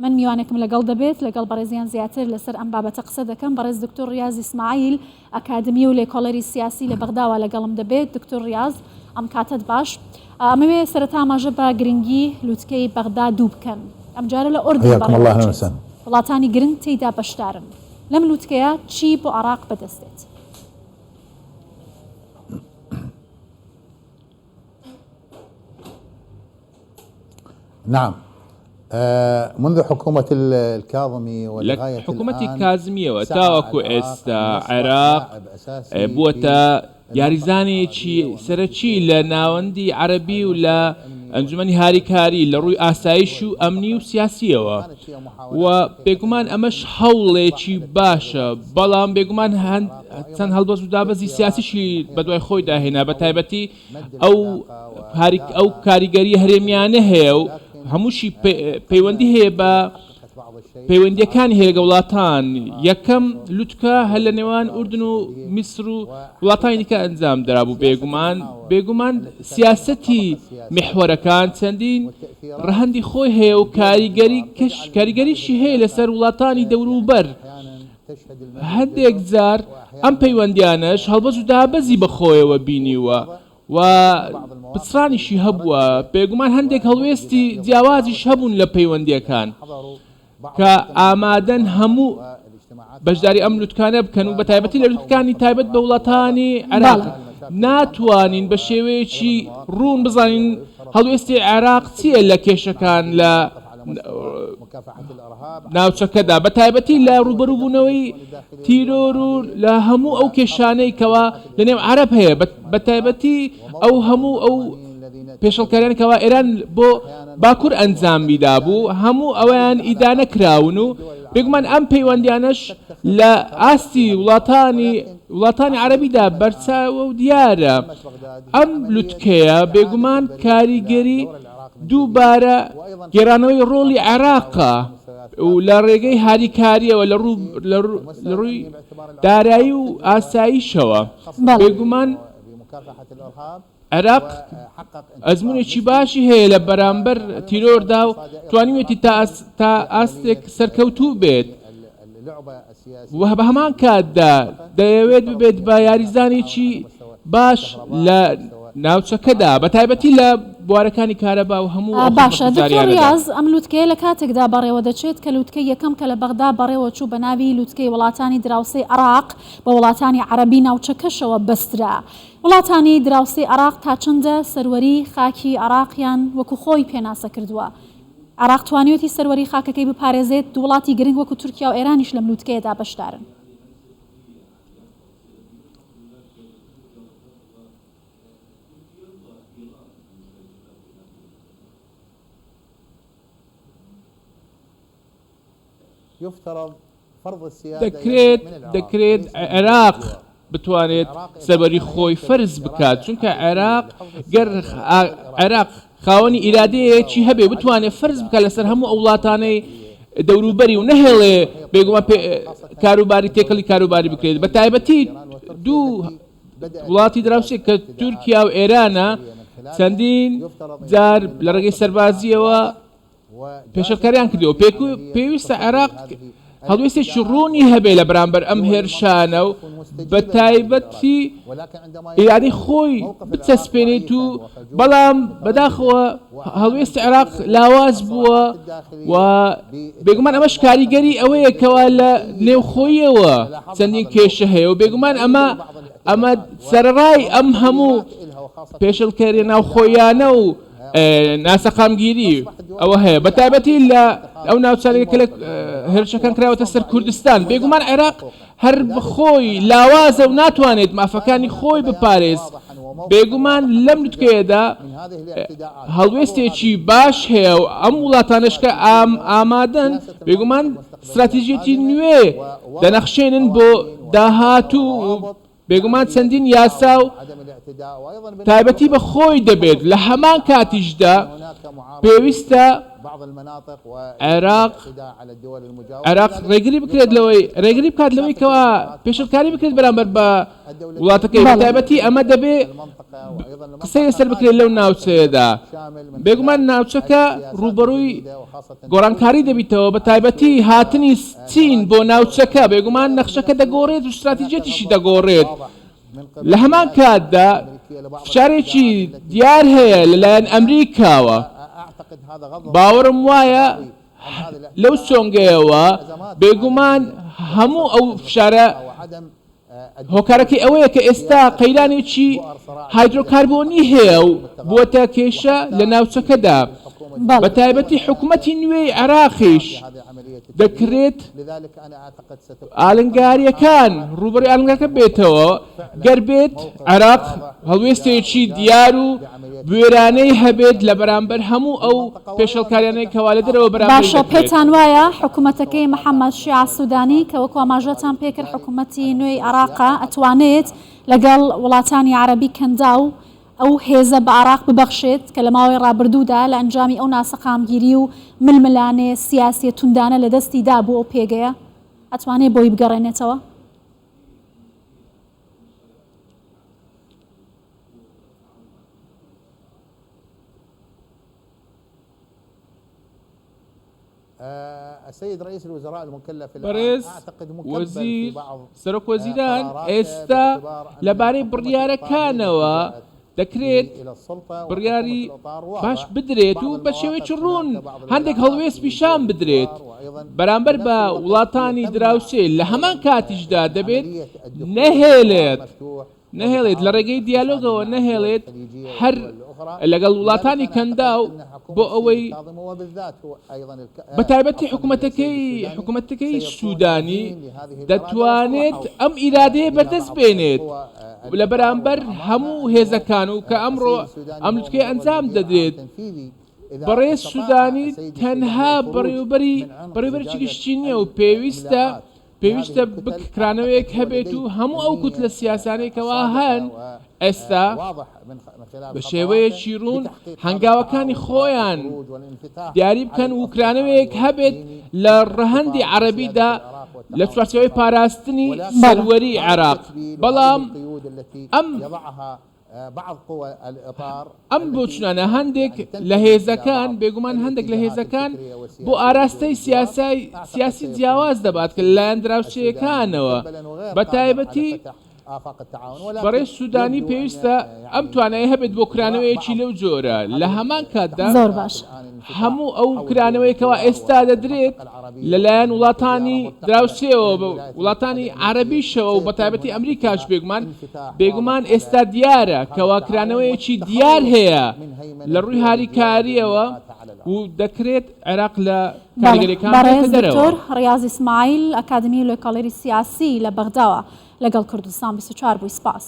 من میوانێکم لەگەڵ دەبێت لەگەڵ بەڕێزیان زیاتر لەسەر ئەم بابەتە قسە دەکەم. بەڕێز دکتۆر ریاض ئیسماعیل ئەکادمی و لێکۆڵەری سیاسی لە بەغداوە لەگەڵم دەبێت. دکتۆر ریاض ئەم کاتت باش. ئەمەوێ سەرەتا ئاماژە بە گرنگی لووتکەی بەغدا دوو بکەن. ئەم جارە لە ئوردن وڵاتانی گرنگ تێیدا بەشدارن. لەم لووتکەیە چی بۆ عێراق بەدەستێت؟ نعم، منذ حكومة الكاظمي ولغاية حكومة كاظمية وتاوكو استا عراق بوتا یاریزانێکی سەرەکی لە ناوەندی عەربی و لە ئەنجومەنی هاریکاری لە ڕووی ئاسایش و ئەمنی و سیاسیەوە و بێگومان ئەمەش هەوڵێکی باشە، بەڵام بێگومان چەند هەڵبەست و دابەزی سیاسیشی بەدوای خۆی داهێنا، بە تایبەتی ئەو کاریگەری هەرێمیانە هەیە و هەمووشی پەیوەندی هەیە بە پەیوەندیەکانی هەیە وڵاتان. یەکەم لووتکە هەر لە نێوان ئوردن و میسر و وڵاتانی دیکە ئەنجام دەرابوو. بێگومان سیاسەتی میحوەرەکان چەندین ڕەهەندی خۆی هەیە و کاریگەریشی هەیە لەسەر وڵاتانی دەوروبەر. هەندێک جار ئەم پەیوەندیانەش هەڵبەست و دابەزی بەخۆیەوە بینیوە و پچڕانیشی هەبووە. بێگومان هەندێک هەڵوێستی جیاوازیش هەبوون لە پەیوەندیەکان کە ئامادەن هەموو بەشداری ئەم لووتکانە بکەن و بە تایبەتی لە لووتکانی تایبەت بە وڵاتانی عێراق ناتوانین بە شێوەیەکی ڕوون بزانین هەڵوێستی عێراق چییە لە کێشەکان لە ناوچەکەدا، بە تایبەتی لە ڕوبەرووبوونەوەی تیرۆر و لە هەموو ئەو کێشانەی کەوا لە نێو عەرەب هەیە، بە تایبەتی ئەو هەموو ئەو پێشەڵکاریان کەوا ئێران بۆ باکوور ئەنجامی دابوو، هەموو ئەویان ئیدانە کراون و بێگومان ئەم پەیوەندیانەش لە ئاستی وڵاتانی عەرەبیدا بەرچاوە و دیارە. ئەم لووتکەیە بێگومان کاریگەری دووبارە گێرانەوەی ڕۆڵی عێراقە و لە ڕێگەی هاریکاریەوە لە ڕووی دارایی و ئاساییشەوە. بێگومان عێراق ئەزمونێکی باشی هەیە لە بەرامبەر تیرۆردا و توانیوێتی تا ئاستێک سەرکەوتوو بێت و بە هەمان کاتدا دەیەوێت ببێت بە یاریزانێکی باش لە ناوچەکەدا، بە تایبەتی لە بوارەکانی کارەبا و هەموو. باشە دکتۆر ریاض، ئەم لووتکەیە لە کاتێکدا بەڕێوە دەچێت کە لووتکەی یەکەم کە لە بەغدا بەڕێوە چوو بە ناوی لووتکەی وڵاتانی دراوسەی عێراق بە وڵاتانی عەرەبی ناوچەکەشەوە بەسترا. وڵاتانی دراوسەی عێراق تا چەندە سەروەری خاکی عێراقیان وەکو خۆی پێناسە کردووە؟ عێراق توانیوێتی سەروەری خاکەکەی بپارێزێت؟ دوو وڵاتی گرنگ وەکو تورکیا و ئێرانیش لەم لووتکەیەدا بەشدارن. دەکرێت عێراق بتوانێت سەروەری خۆی فەرز بکات، چونکە عێراق خاوەنی ئیرادەیەکی هەبێ بتوانێت فەرز بکات لەسەر هەموو ئەو وڵاتانەی دەوروبەری و نەهێڵێ بێگومان کاروباری تێکەڵی کاروباری بکرێت. بە تایبەتی دوو وڵاتی دراوسێک کە تورکیا و ئێرانە چەندین جار لە ڕێگەی سەربازیەوە پێشەکاریان کردەوە. پێویستە عێراق هەڵوێستێکی ڕوونی هەبێ لە بەرامبەر ئەم هێرشانە و بە تایبەتی ئیرادەی خۆی بچەسپێنێت و بەڵام بەداخەوە هەڵوێستی عێراق لاواز بووە و بێگومان ئەمەش کاریگەری ئەوەیە کەوا لە نێوخۆیەوە چەندین کێشە هەیە و بێگومان ئەمە سەرڕای ئەم هەموو پێشەڵکاری ناوخۆیانە و ناسەقامگیری ئەوە هەیە، بە تایبەتی لە ئەو ناوچانێک کە لە هێرشەکان کراوەتە سەر کوردستان. بێگومان عێراق هەر بخۆی لاوازە و ناتوانێت مافەکانی خۆی بپارێز. بێگومان لەم لووتکەیەدا هەڵوێستێکی باش هەیە و ئەم وڵاتانش کە ئامادەن بێگومان استراتیژیەتی نوێ دەنەخشێنن بۆ داهاتوو. بێگومان چەندین یاسا و تایبەتی بە خۆی دەبێت لە هەمان کاتیشدا پێویستە بعض المناطق عێراق ڕێگری بکرێت لەوەی ڕێگری بکات لەوەی کەوا پێشنگاری بکرێت بەرامبەر بە وڵاتەکەی بەتایبەتی ئەمە دەبێ قسەی لەسەر بکرێت لەو ناوچەیەدا بێگومان ناوچەکە ڕوبەڕووی گۆڕانکاری دەبیتەوە بەتایبەتی هاتنی چین بۆ ناوچەکە بێگومان نەخشەکە دەگۆڕێت و استراتیجێتیشی دەگۆڕێت لە هەمان کاتدا فشارێکی دیار هەیە لەلایەن ئەمریکاوە باوەڕم وایە لەو چۆنگەیەوە بێگومان هەموو ئەو فشارە هۆکارەکەی ئەوەیە کە ئێستا قەیرانێکی هایدرۆکاربۆنی هەیە و بووەتە کێشە لە ناوچەکەدا بەتایبەتی حکوومەتی نوێی عێراقیش دەکرێت ئالنگاریەکان ڕوبەڕووی ئالنگاکە بێتەوە گەر بێت عێراق هەڵوێستێکی دیار و بوێرانەی هەبێت لە بەرامبەر هەموو ئەو پێشەڵکاریانەی کەوا لە دەرەوە بەرامبەر باشە پێتان وایە حکوومەتەکەی محەممەد شیع سوودانی کە وەکو ئاماژەتان پێکرد حکوومەتی نوێی عێراقا ئەتوانێت لەگەڵ وڵاتانی عەرەبی کەندا و ئەو هێزە بە عێراق ببەخشێت کە لە ماوەی ڕابردوودا لە ئەنجامی ئەو ناسەقامگیری و ململانێ سیاسی توندانە لە دەستی دابوو ئەو پێگەیە ئەتوانێت بۆی بگەڕێنێتەوە؟ بەڕێز وەزیر سەرۆک وەزیران ئێستا لەبارەی بڕیارەکانەوە دەکرێت بڕیاری باش بدرێت و بە شێوەیەکی ڕوون هەندێک هەڵوێست پیشان بدرێت بەرامبەر بە وڵاتانی دراوسێ لە هەمان کاتیشدا دەبێت نەهێڵێت لە ڕێگەی دیالۆگەوە نەهێڵێت هەر لەگەڵ وڵاتانی کەندا و بۆ ئەوەی بەتایبەتی حکوومەتەکەی سوودانی دەتوانێت ئەم ئیرادەیە بەردەست بێنێت لە بەرامبەر هەموو هێزەکان و کە ئەمڕۆ ئەم لوتکەی ئەنجام دەدرێت بەڕێز سوودانی تەنها بەڕێوەبەرێکی گشتی نییە و پێویستە بکرانەوەیەک هەبێت و هەموو ئەو کوت لە سیاسانێکەوە هەن ئێستا بە شێوەیەکی ڕوون هەنگاوەکانی خۆیان دیاری بکەن و کرانەوەیەک هەبێت لە ڕەهەندی عەرەبیدا لە چوارچێوەی پاراستنی سەروەری عێراق بەڵام ئەم بۆچونانە هەندێک لە هێزەکان بێگومان هەندێک لە هێزەکان بۆ ئاراستەی سیاسی جیاواز دەبات کە لەلایەن دراوسێیەکانەوە بەتایبەتی بەڕێز سوودانی پێویستە ئەم توانایی هەبێت بۆ کرانەوەیەکی لەو جۆرە لە هەمان کاتدا هەموو ئەو کرانەوەیەکەوە ئێستا دەدرێت لەلایەن وڵاتانی دراوسێەوە وڵاتانی عەرەبیشەوە و بەتایبەتی ئەمریکاش بێگومان ئێستا دیارە کەوا کرانەوەیەکی دیار هەیە لە ڕووی هاریکاریەوە و دەکرێت عێراق لە کاریگەریەکان بێتە دەرەوە. دکتۆر ڕیاضی ئیسماعیل ئەکادمی لۆکاڵێری سیاسی لە بەغداوە لەگەڵ کوردستان 24 بووی سپاس.